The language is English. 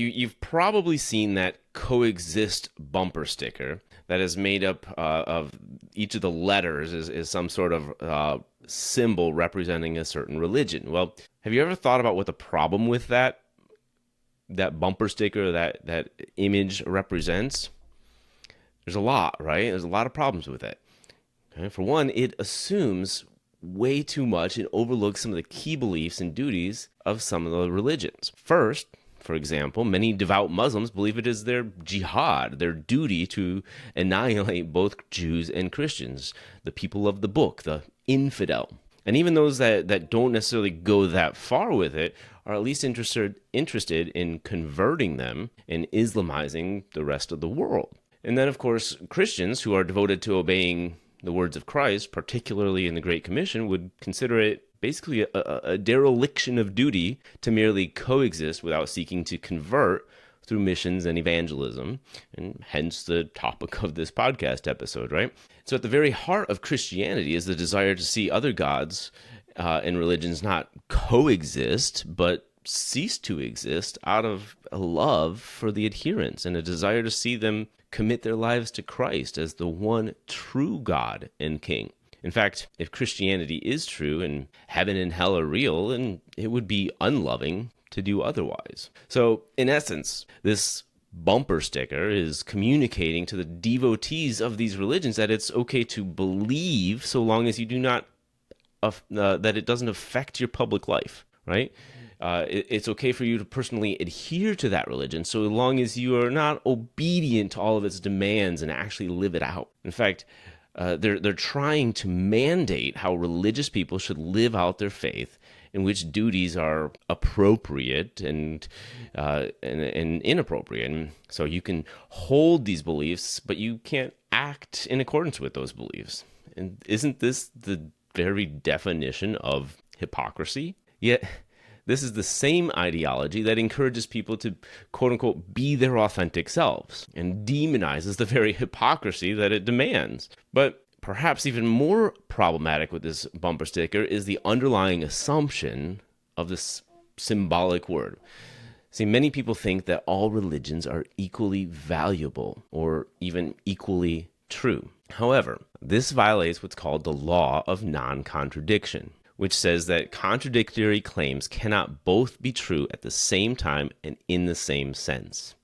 You've probably seen that Coexist bumper sticker that is made up of each of the letters is some sort of symbol representing a certain religion. Well, have you ever thought about what the problem with that bumper sticker, that image represents? There's a lot, right? There's a lot of problems with it. Okay? For one, it assumes way too much and overlooks some of the key beliefs and duties of some of the religions. First, for example, many devout Muslims believe it is their jihad, their duty to annihilate both Jews and Christians, the people of the book, the infidel. And even those that don't necessarily go that far with it are at least interested in converting them and Islamizing the rest of the world. And then, of course, Christians who are devoted to obeying the words of Christ, particularly in the Great Commission, would consider it basically a dereliction of duty to merely coexist without seeking to convert through missions and evangelism, and hence the topic of this podcast episode, right? So at the very heart of Christianity is the desire to see other gods and religions not coexist, but cease to exist out of a love for the adherents and a desire to see them commit their lives to Christ as the one true God and King. In fact, if Christianity is true and heaven and hell are real, then it would be unloving to do otherwise. So, in essence, this bumper sticker is communicating to the devotees of these religions that it's okay to believe so long as you do not, that it doesn't affect your public life, right? It's okay for you to personally adhere to that religion so long as you are not obedient to all of its demands and actually live it out. In fact, they're trying to mandate how religious people should live out their faith, in which duties are appropriate and inappropriate. And so you can hold these beliefs, but you can't act in accordance with those beliefs. And isn't this the very definition of hypocrisy? Yet, this is the same ideology that encourages people to, quote unquote, be their authentic selves and demonizes the very hypocrisy that it demands. But perhaps even more problematic with this bumper sticker is the underlying assumption of this symbolic word. See, many people think that all religions are equally valuable or even equally true. However, this violates what's called the law of non-contradiction, which says that contradictory claims cannot both be true at the same time and in the same sense.